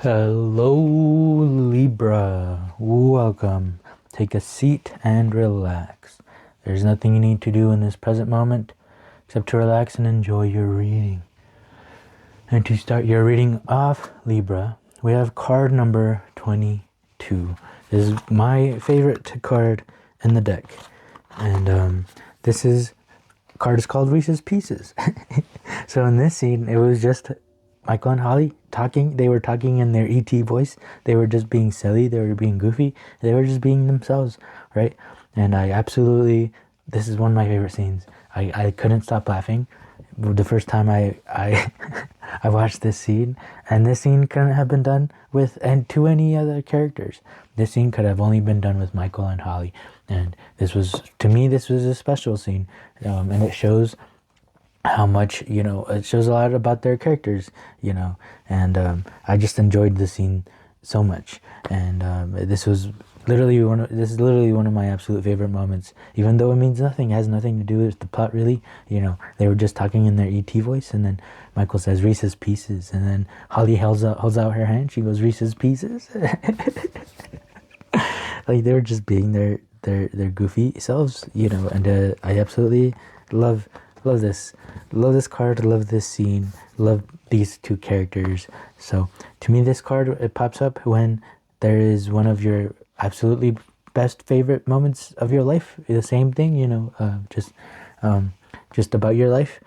Hello, Libra. Welcome. Take a seat and relax. There's nothing you need to do in this present moment except to relax and enjoy your reading. And to start your reading off, Libra, we have card number 22. This is my favorite card in the deck. And this card is called Reese's Pieces. So in this scene, it was just Michael and Holly talking. They were talking in their ET voice. They were just being silly. They were being goofy. They were just being themselves, right? And this is one of my favorite scenes. I couldn't stop laughing the first time I I watched this scene. And this scene couldn't have been done with to any other characters. This scene could have only been done with Michael and Holly. And to me, this was a special scene. And it shows how much, it shows a lot about their characters, and I just enjoyed the scene so much. And this is literally one of my absolute favorite moments, even though it means nothing. It has nothing to do with the plot, really. They were just talking in their ET voice, and then Michael says Reese's Pieces, and then Holly holds out her hand. She goes, Reese's Pieces. Like, they were just being their goofy selves, and I absolutely love this card, love this scene, love these two characters. So to me, this card, it pops up when there is one of your absolutely best favorite moments of your life, the same thing, just about your life.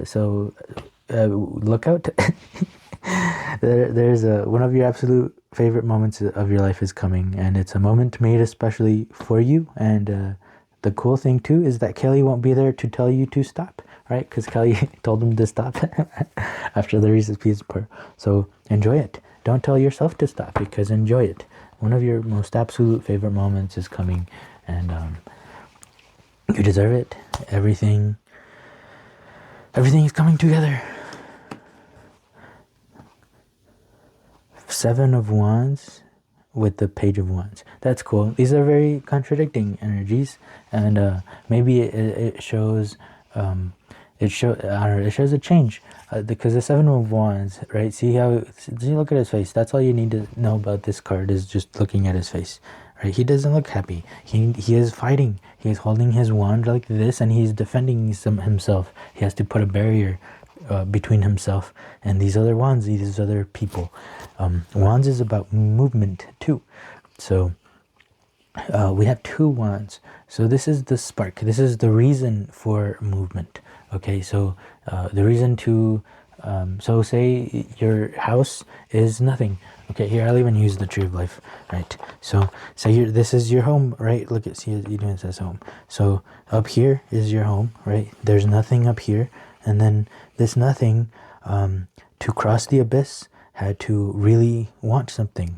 So look out. There's one of your absolute favorite moments of your life is coming, and it's a moment made especially for you. And the cool thing too is that Kelly won't be there to tell you to stop, right? Because Kelly told him to stop after the Reese's Pieces part. So enjoy it. Don't tell yourself to stop, because enjoy it. One of your most absolute favorite moments is coming, and you deserve it. Everything is coming together. 7 of Wands with the Page of Wands. That's cool. These are very contradicting energies, and maybe it shows it shows a change, because the 7 of Wands, right? See, look at his face. That's all you need to know about this card, is just looking at his face, right? He doesn't look happy. He is fighting. He is holding his wand like this, and he's defending himself. He has to put a barrier between himself and these other wands, these other people. Wands is about movement too. So we have 2 wands. So this is the spark. This is the reason for movement. Okay, so the reason to, so say your house is nothing. Okay, here I'll even use the Tree of Life, right? So say this is your home, right? Look at, see, it says home. So up here is your home, right? There's nothing up here. And then this nothing, to cross the abyss, had to really want something,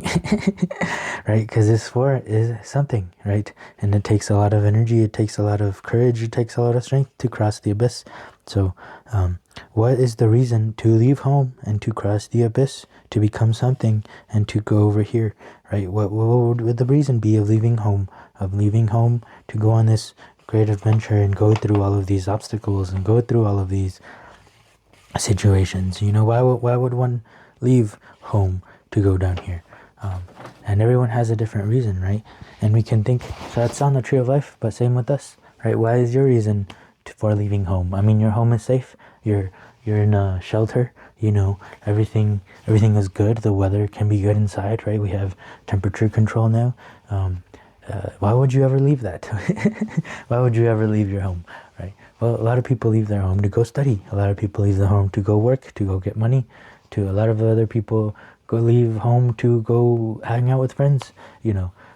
right? Because this 4 is something, right? And it takes a lot of energy, it takes a lot of courage, it takes a lot of strength to cross the abyss. So what is the reason to leave home and to cross the abyss, to become something, and to go over here, right? What would the reason be of leaving home, to go on this great adventure and go through all of these obstacles and go through all of these situations? Why would one leave home to go down here? And everyone has a different reason, right? And we can think, so that's on the Tree of Life, but same with us, right? Why is your reason for leaving home? I mean, your home is safe. You're in a shelter. Everything is good. The weather can be good inside, right? We have temperature control now. Why would you ever leave that? Why would you ever leave your home, right? Well, a lot of people leave their home to go study. A lot of people leave their home to go work, to go get money. A lot of other people leave home to go hang out with friends,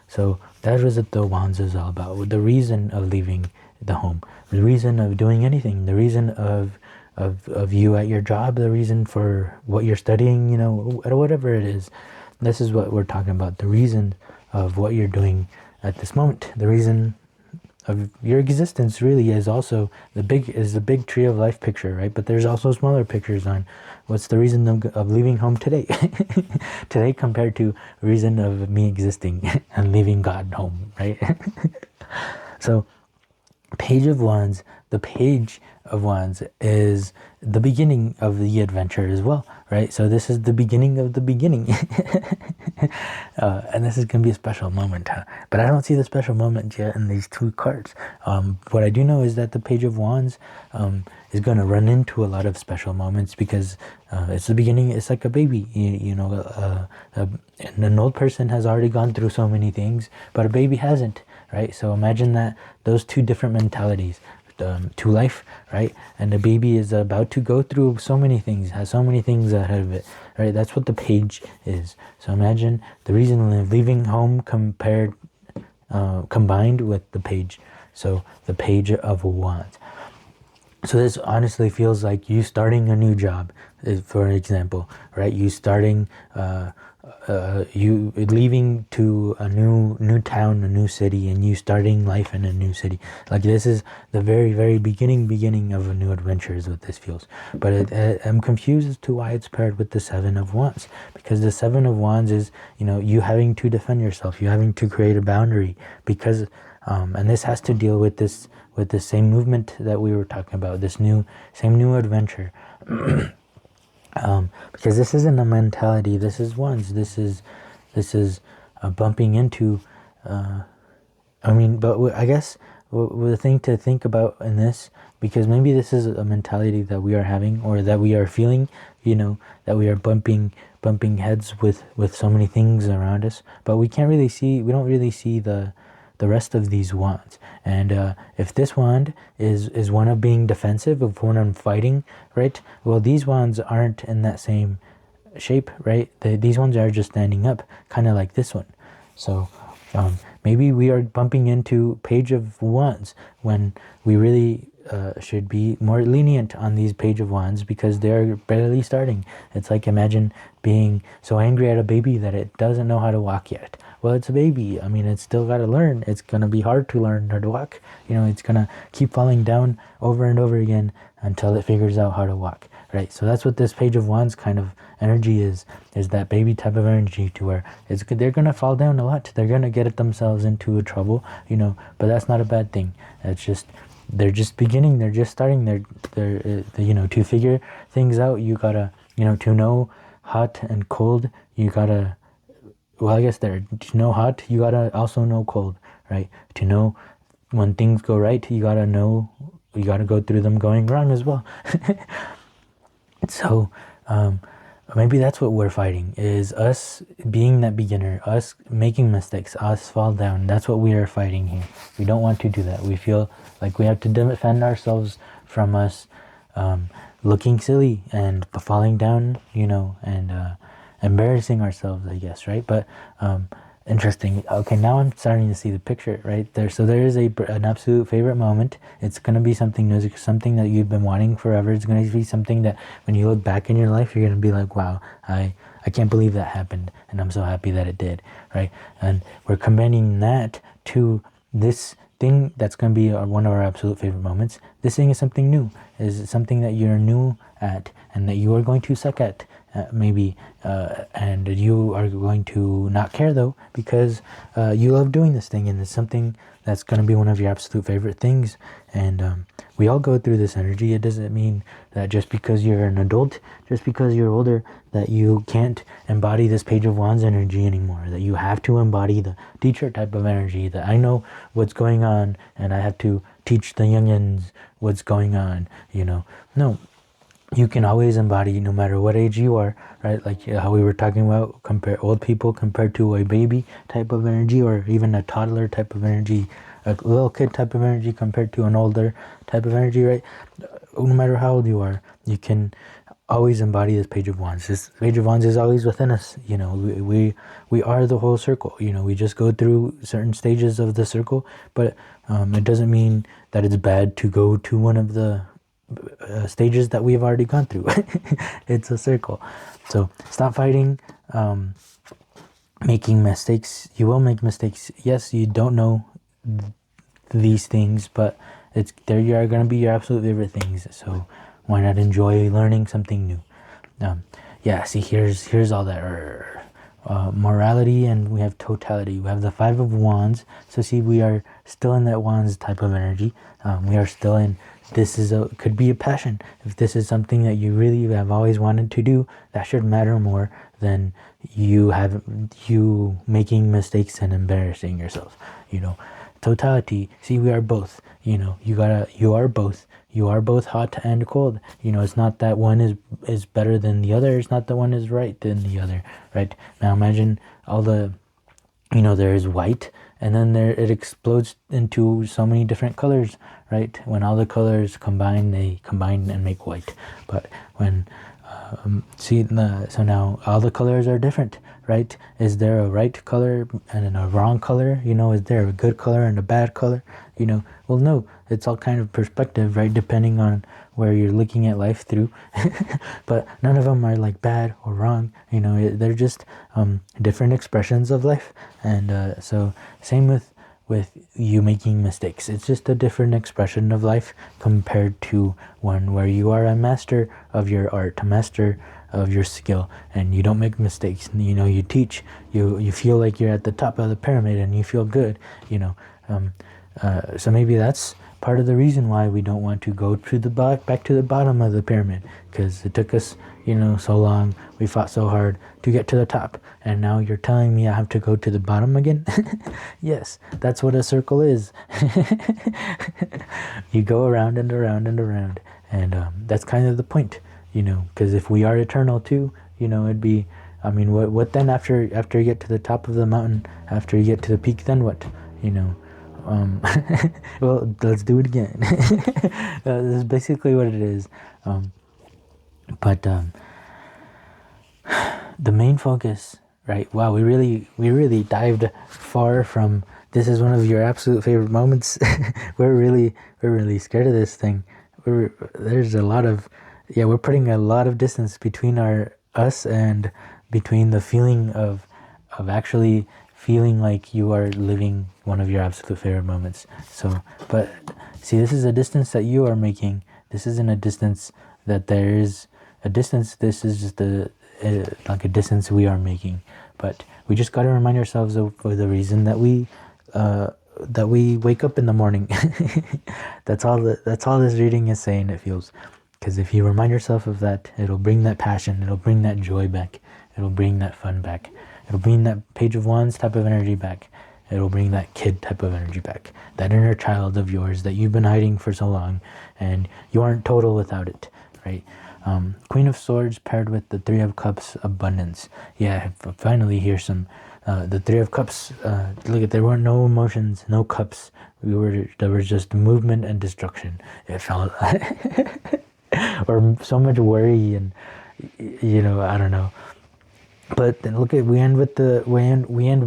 So that was what the Wands is all about. The reason of leaving the home, the reason of doing anything, the reason of you at your job, the reason for what you're studying, whatever it is. This is what we're talking about. The reason of what you're doing at this moment. The reason of your existence really is also the big Tree of Life picture, right? But there's also smaller pictures on what's the reason of leaving home today. Today compared to reason of me existing and leaving God home, right? So Page of Wands, the Page of Wands is the beginning of the adventure as well, right? So this is the beginning of the beginning. And this is going to be a special moment, huh? But I don't see the special moment yet in these two cards. What I do know is that the Page of Wands is going to run into a lot of special moments because it's the beginning. It's like a baby, an old person has already gone through so many things, but a baby hasn't, right? So imagine that, those two different mentalities to life, right? And the baby is about to go through so many things, has so many things ahead of it, right? That's what the Page is. So imagine the reason of leaving home combined with the Page. So the Page of Wands. So this honestly feels like you starting a new job, for example, right? You starting, you leaving to a new town, a new city, and you starting life in a new city. Like this is the very, very beginning of a new adventure is what this feels. But I'm confused as to why it's paired with the Seven of Wands, because the Seven of Wands is, you having to defend yourself, you having to create a boundary, because, and this has to deal with this, with the same movement that we were talking about, this same new adventure. Because this isn't a mentality, this is Wands, this is bumping into, but I guess the thing to think about in this, because maybe this is a mentality that we are having, or that we are feeling, that we are bumping heads with so many things around us, but we don't really see the rest of these wands. And if this wand is one of being defensive, of one of fighting, right? Well, these wands aren't in that same shape, right? These ones are just standing up, kind of like this one. So maybe we are bumping into Page of Wands when we really should be more lenient on these Page of Wands, because they're barely starting. It's like, imagine being so angry at a baby that it doesn't know how to walk yet. Well, it's a baby. I mean, it's still got to learn. It's going to be hard to learn how to walk. It's going to keep falling down over and over again until it figures out how to walk, right? So that's what this Page of Wands kind of energy is that baby type of energy, to where they're going to fall down a lot. They're going to get themselves into trouble, but that's not a bad thing. It's just, they're just beginning. They're just starting. They're to figure things out, you gotta, to know hot and cold, you gotta, well, I guess to know hot, you gotta also know cold, right? To know when things go right, you gotta go through them going wrong as well. So maybe that's what we're fighting, is us being that beginner, us making mistakes, us fall down. That's what we are fighting here. We don't want to do that. We feel like we have to defend ourselves from us looking silly and falling down, and embarrassing ourselves, I guess, right? But interesting. Okay, now I'm starting to see the picture right there. So there is an absolute favorite moment. It's going to be something new, something that you've been wanting forever. It's going to be something that when you look back in your life, you're going to be like, wow, I can't believe that happened, and I'm so happy that it did, right? And we're combining that to this thing that's going to be one of our absolute favorite moments. This thing is something new, is something that you're new at and that you are going to suck at, maybe, and you are going to not care though, because you love doing this thing, and it's something that's going to be one of your absolute favorite things. And we all go through this energy. It doesn't mean that just because you're an adult, just because you're older, that you can't embody this Page of Wands energy anymore, that you have to embody the teacher type of energy, that I know what's going on and I have to teach the youngins what's going on, No, you can always embody, no matter what age you are, right? Like how we were talking about, compare old people compared to a baby type of energy, or even a toddler type of energy, a little kid type of energy compared to an older type of energy, right? No matter how old you are, you can always embody this Page of Wands. This Page of Wands is always within us. We are the whole circle. We just go through certain stages of the circle, but it doesn't mean that it's bad to go to one of the stages that we've already gone through. It's a circle. So stop fighting, making mistakes. You will make mistakes. Yes, you don't know these things, but there you are going to be your absolute favorite things. So why not enjoy learning something new? Yeah, see, here's all that. morality, and we have totality. We have the Five of Wands. So see, we are still in that Wands type of energy. We are still in, this is could be a passion. If this is something that you really have always wanted to do, that should matter more than you making mistakes and embarrassing yourself. Totality. See, we are both. You are both. You are both hot and cold. It's not that one is better than the other. It's not that one is right than the other, right? Now imagine all the, there is white, and then it explodes into so many different colors, right? When all the colors combine, they combine and make white. But when, so now all the colors are different, right? Is there a right color and a wrong color? Is there a good color and a bad color? Well, no, it's all kind of perspective, right? Depending on where you're looking at life through. But none of them are like bad or wrong. They're just different expressions of life. And so same with you making mistakes. It's just a different expression of life compared to one where you are a master of your art, a master of your skill, and you don't make mistakes. You teach, you feel like you're at the top of the pyramid and you feel good. So maybe that's part of the reason why we don't want to go to back to the bottom of the pyramid, because it took us so long, we fought so hard to get to the top, and now you're telling me I have to go to the bottom again? Yes, that's what a circle is. You go around and around and around, and that's kind of the point, because if we are eternal too, it'd be, what then after you get to the top of the mountain, after you get to the peak, then what? Well, let's do it again. This is basically what it is. But the main focus, right? Wow, we really dived far from. This is one of your absolute favorite moments. we're really scared of this thing. There's a lot of, we're putting a lot of distance between us and between the feeling of actually feeling like you are living one of your absolute favorite moments. So, but see, this is a distance that you are making. This isn't a distance that there is a distance. This is just like a distance we are making. But we just got to remind ourselves of the reason that we wake up in the morning. That's all this reading is saying, it feels. Because if you remind yourself of that, it'll bring that passion, it'll bring that joy back, it'll bring that fun back. It'll bring that Page of Wands type of energy back. It'll bring that kid type of energy back. That inner child of yours that you've been hiding for so long, and you aren't total without it, right? Queen of Swords paired with the Three of Cups, abundance. Yeah, finally here's some, the Three of Cups, look at, there were no emotions, no cups. There was just movement and destruction. It felt, or so much worry and, I don't know. But then look at, we end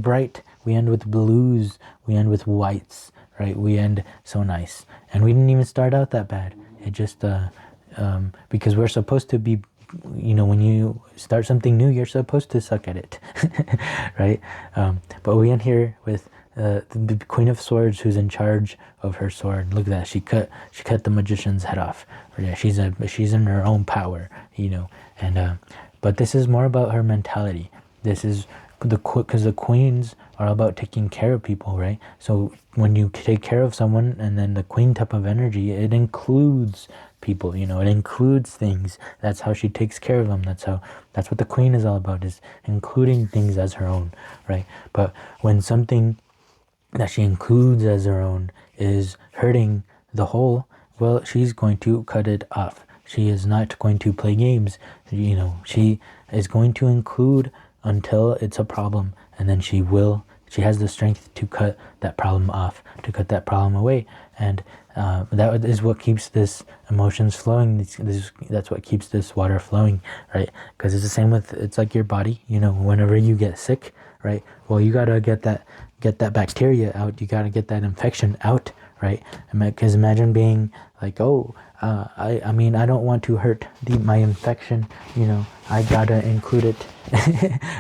bright, we end with blues, we end with whites, right? We end so nice. And we didn't even start out that bad. It just, because we're supposed to be, when you start something new, you're supposed to suck at it, right? But we end here with the Queen of Swords, who's in charge of her sword. Look at that, she cut the magician's head off. Yeah, she's in her own power, and but this is more about her mentality. This is because the queens are about taking care of people, right? So when you take care of someone, and then the queen type of energy, it includes people, it includes things. That's how she takes care of them. That's what the queen is all about, is including things as her own, right? But when something that she includes as her own is hurting the whole, well, she's going to cut it off. She is not going to play games. She is going to include until it's a problem, and then she has the strength to cut that problem off, to cut that problem away. And that is what keeps this emotions flowing. That's what keeps this water flowing, right? Because it's the same with, it's like your body, whenever you get sick, right? Well, you got to get that bacteria out. You got to get that infection out, right? Because imagine being like, I don't want to hurt my infection, I gotta include it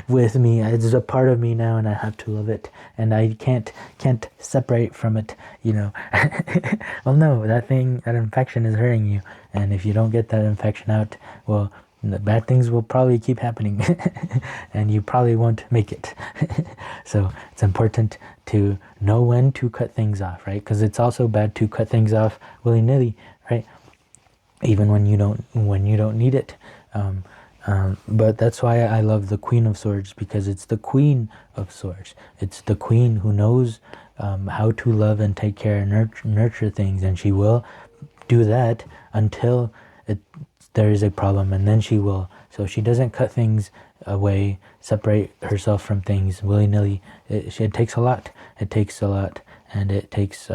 with me. It's a part of me now, and I have to love it, and I can't separate from it, Well, no, that infection is hurting you, and if you don't get that infection out, well, the bad things will probably keep happening and you probably won't make it. So it's important to know when to cut things off, right? Because it's also bad to cut things off willy-nilly, right? Even when you don't need it. But that's why I love the Queen of Swords, because it's the Queen of Swords. It's the Queen who knows how to love and take care and nurture things, and she will do that until there is a problem, and then she will. So she doesn't cut things away, separate herself from things willy-nilly. It takes a lot. It takes a lot, and it takes.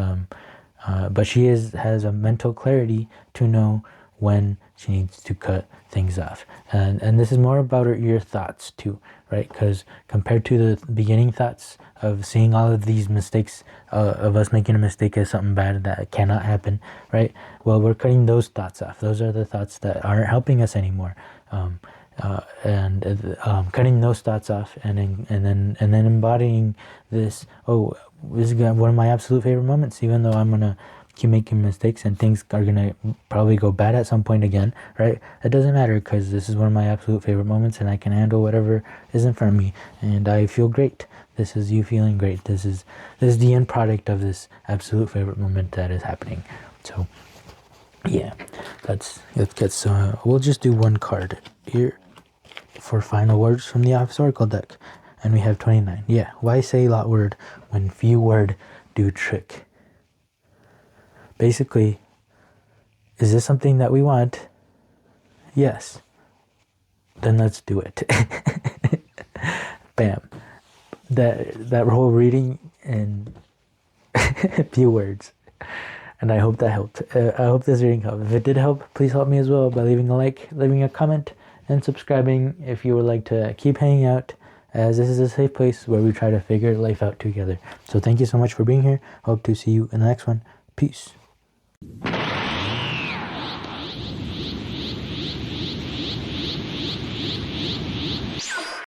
But she has a mental clarity to know when she needs to cut things off, and this is more about your thoughts too, right? Because compared to the beginning thoughts of seeing all of these mistakes, of us making a mistake as something bad that cannot happen, right? Well, we're cutting those thoughts off. Those are the thoughts that aren't helping us anymore, and cutting those thoughts off, and then embodying this. Oh, this is one of my absolute favorite moments, even though I'm gonna keep making mistakes and things are gonna probably go bad at some point again, right? It doesn't matter, because this is one of my absolute favorite moments, and I can handle whatever is in front of me, and I feel great. This is you feeling great. This is the end product of this absolute favorite moment that is happening. So yeah, let's get we'll just do one card here for final words from the Office Oracle deck, and we have 29. Yeah, why say lot word when few word do trick? Basically, is this something that we want? Yes. Then let's do it. Bam. That whole reading in few words. And I hope that helped. I hope this reading helped. If it did help, please help me as well by leaving a like, leaving a comment, and subscribing if you would like to keep hanging out, as this is a safe place where we try to figure life out together. So thank you so much for being here. Hope to see you in the next one. Peace.